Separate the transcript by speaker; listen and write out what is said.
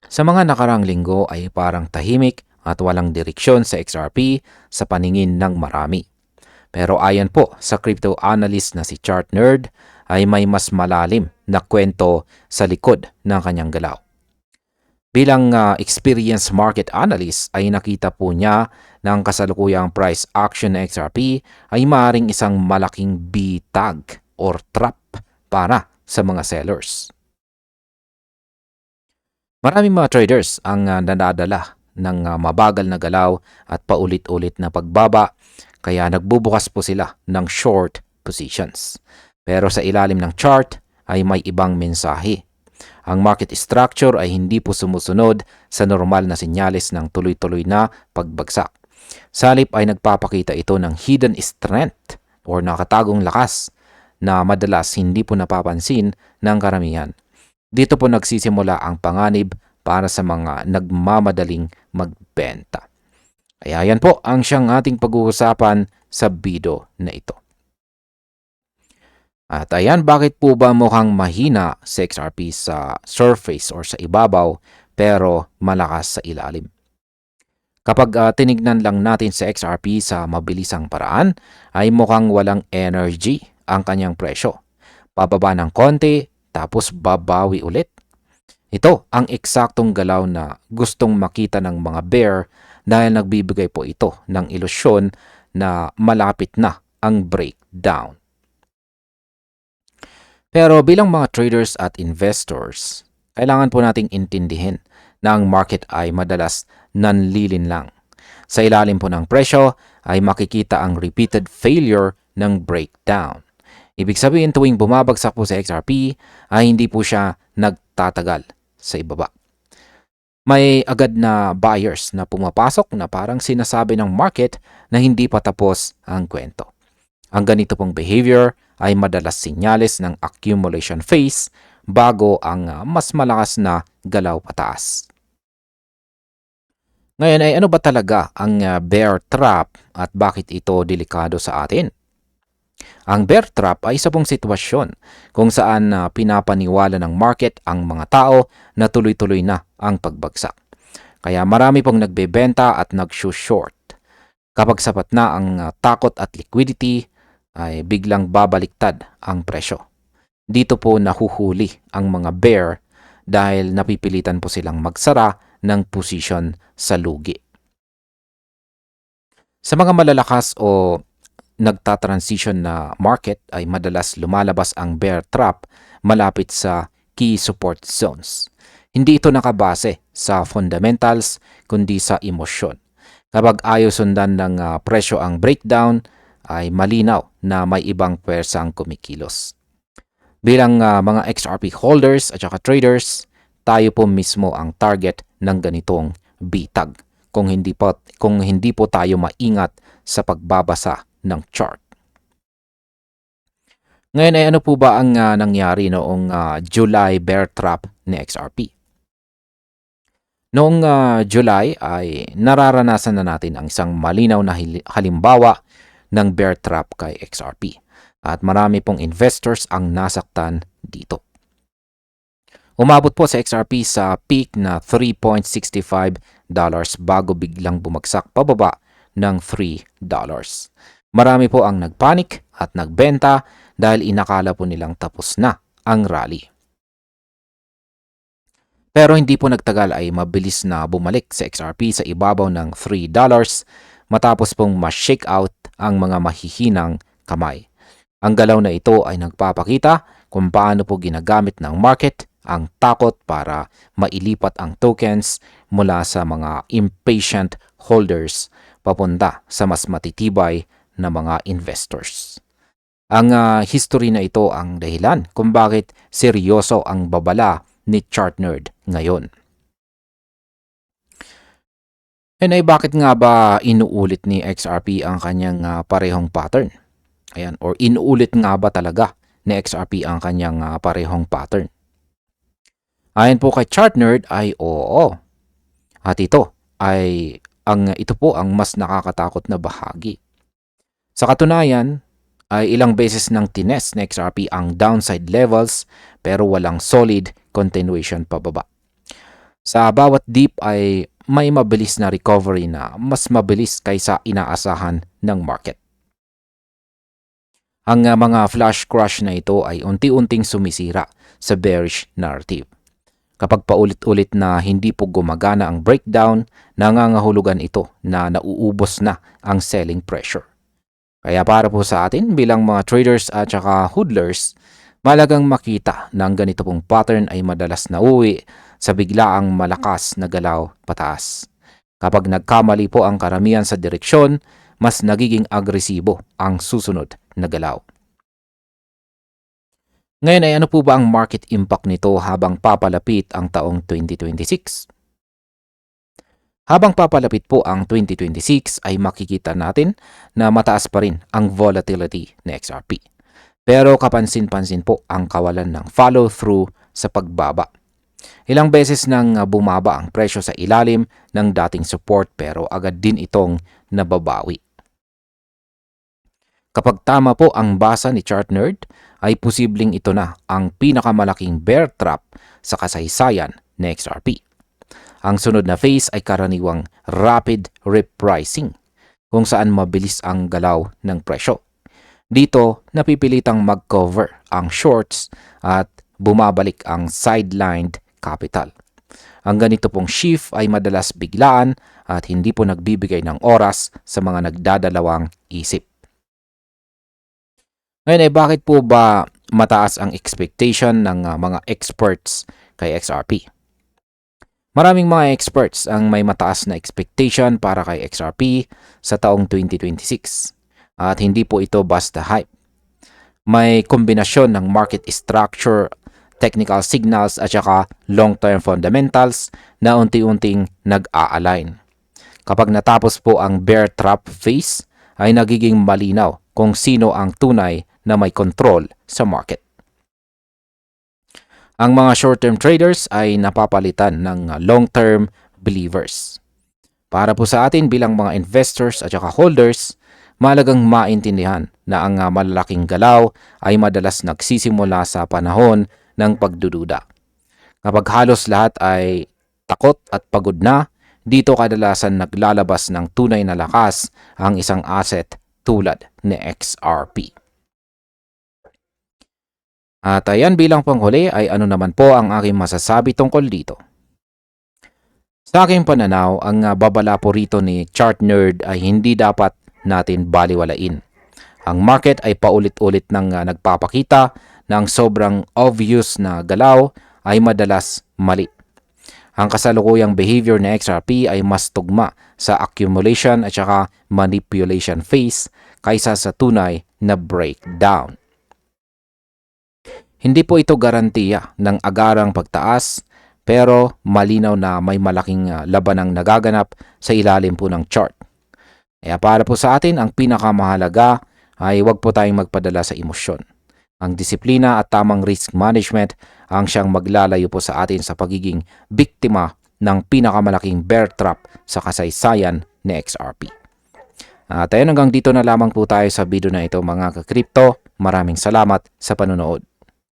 Speaker 1: Sa mga nakarang linggo ay parang tahimik at walang direksyon sa XRP sa paningin ng marami. Pero ayon po sa crypto analyst na si Chart Nerd ay may mas malalim na kwento sa likod ng kanyang galaw. Bilang experienced market analyst ay nakita po niya na ang kasalukuyang price action ng XRP ay maaaring isang malaking bitag or trap para sa mga sellers. Maraming mga traders ang nadadala ng mabagal na galaw at paulit-ulit na pagbaba, kaya nagbubukas po sila ng short positions. Pero sa ilalim ng chart ay may ibang mensahe. Ang market structure ay hindi po sumusunod sa normal na senyales ng tuloy-tuloy na pagbagsak. Sa halip ay nagpapakita ito ng hidden strength or nakatagong lakas na madalas hindi po napapansin ng karamihan. Dito po nagsisimula ang panganib para sa mga nagmamadaling magbenta. Kaya yan po ang siyang ating pag-uusapan sa video na ito. At ayan, bakit po ba mukhang mahina sa XRP sa surface or sa ibabaw pero malakas sa ilalim? Kapag tinignan lang natin sa XRP sa mabilisang paraan, ay mukhang walang energy ang kanyang presyo. Pababa ng konti, tapos babawi ulit. Ito ang eksaktong galaw na gustong makita ng mga bear dahil nagbibigay po ito ng ilusyon na malapit na ang breakdown. Pero bilang mga traders at investors, kailangan po nating intindihin na ang market ay madalas nanlilin lang. Sa ilalim po ng presyo ay makikita ang repeated failure ng breakdown. Ibig sabihin tuwing bumabagsak po sa XRP ay hindi po siya nagtatagal sa ibaba. May agad na buyers na pumapasok na parang sinasabi ng market na hindi pa tapos ang kwento. Ang ganito pong behavior ay madalas senyales ng accumulation phase bago ang mas malakas na galaw pataas. Ngayon ay ano ba talaga ang bear trap at bakit ito delikado sa atin? Ang bear trap ay isa pong sitwasyon kung saan pinapaniwala ng market ang mga tao na tuloy-tuloy na ang pagbagsak. Kaya marami pong nagbebenta at nag-short. Kapag sapat na ang takot at liquidity, ay biglang babaliktad ang presyo. Dito po nahuhuli ang mga bear dahil napipilitan po silang magsara ng position sa lugi. Sa mga malalakas o nagta-transition na market ay madalas lumalabas ang bear trap malapit sa key support zones. Hindi ito nakabase sa fundamentals kundi sa emosyon. Kapag ayaw sundan ng presyo ang breakdown, ay malinaw na may ibang pwersa ang kumikilos. Bilang mga XRP holders at saka traders, tayo po mismo ang target ng ganitong bitag kung hindi po tayo maingat sa pagbabasa ng chart. Ngayon ay ano po ba ang nangyari noong July bear trap ni XRP? Noong July ay nararanasan na natin ang isang malinaw na halimbawa ng bear trap kay XRP at marami pong investors ang nasaktan dito. Umabot po sa XRP sa peak na $3.65 bago biglang bumagsak pababa ng $3. Marami po ang nagpanik at nagbenta dahil inakala po nilang tapos na ang rally. Pero hindi po nagtagal ay mabilis na bumalik sa XRP sa ibabaw ng $3 matapos pong ma-shake out ang mga mahihinang kamay. Ang galaw na ito ay nagpapakita kung paano po ginagamit ng market ang takot para mailipat ang tokens mula sa mga impatient holders papunta sa mas matitibay na mga investors. Ang history na ito ang dahilan kung bakit seryoso ang babala ni Chart Nerd ngayon. Ay bakit nga ba inuulit ni XRP ang kanyang parehong pattern? Ayan, or inuulit nga ba talaga ni XRP ang kanyang parehong pattern? Ayon po kay Chart Nerd ay oo. At ito po ang mas nakakatakot na bahagi. Sa katunayan, ay ilang beses nang tinest ni XRP ang downside levels pero walang solid continuation pababa. Sa bawat dip ay may mabilis na recovery na mas mabilis kaysa inaasahan ng market. Ang mga flash crash na ito ay unti-unting sumisira sa bearish narrative. Kapag paulit-ulit na hindi po gumagana ang breakdown, nangangahulugan ito na nauubos na ang selling pressure. Kaya para po sa atin bilang mga traders at saka hodlers, malagang makita na ang ganito pong pattern ay madalas nauwi sa biglaang malakas na galaw pataas. Kapag nagkamali po ang karamihan sa direksyon, mas nagiging agresibo ang susunod na galaw. Ngayon ay ano po ba ang market impact nito habang papalapit ang taong 2026? Habang papalapit po ang 2026 ay makikita natin na mataas pa rin ang volatility ng XRP. Pero kapansin-pansin po ang kawalan ng follow-through sa pagbaba. Ilang beses nang bumaba ang presyo sa ilalim ng dating support pero agad din itong nababawi. Kapag tama po ang basa ni ChartNerd, ay posibleng ito na ang pinakamalaking bear trap sa kasaysayan ng XRP. Ang sunod na phase ay karaniwang rapid repricing, kung saan mabilis ang galaw ng presyo. Dito, napipilitang mag-cover ang shorts at bumabalik ang sidelined capital. Ang ganito pong shift ay madalas biglaan at hindi po nagbibigay ng oras sa mga nagdadalawang isip. Ngayon ay bakit po ba mataas ang expectation ng mga experts kay XRP? Maraming mga experts ang may mataas na expectation para kay XRP sa taong 2026 at hindi po ito basta hype. May kombinasyon ng market structure, technical signals at saka long-term fundamentals na unti-unting nag-a-align. Kapag natapos po ang bear trap phase ay nagiging malinaw kung sino ang tunay na may control sa market. Ang mga short-term traders ay napapalitan ng long-term believers. Para po sa atin bilang mga investors at saka holders, mahalagang maintindihan na ang malalaking galaw ay madalas nagsisimula sa panahon ng pagdududa. Kapag halos lahat ay takot at pagod na, dito kadalasan naglalabas ng tunay na lakas ang isang asset tulad ni XRP. At ayan bilang panghuli ay ano naman po ang aking masasabi tungkol dito. Sa aking pananaw, ang babala po rito ni ChartNerd ay hindi dapat natin baliwalain. Ang market ay paulit-ulit nang nagpapakita ng sobrang obvious na galaw ay madalas mali. Ang kasalukuyang behavior ng XRP ay mas tugma sa accumulation at saka manipulation phase kaysa sa tunay na breakdown. Hindi po ito garantiya ng agarang pagtaas pero malinaw na may malaking labanang nagaganap sa ilalim po ng chart. Kaya para po sa atin, ang pinakamahalaga ay huwag po tayong magpadala sa emosyon. Ang disiplina at tamang risk management ang siyang maglalayo po sa atin sa pagiging biktima ng pinakamalaking bear trap sa kasaysayan ni XRP. At ayun, hanggang dito na lamang po tayo sa video na ito mga ka-crypto. Maraming salamat sa panonood.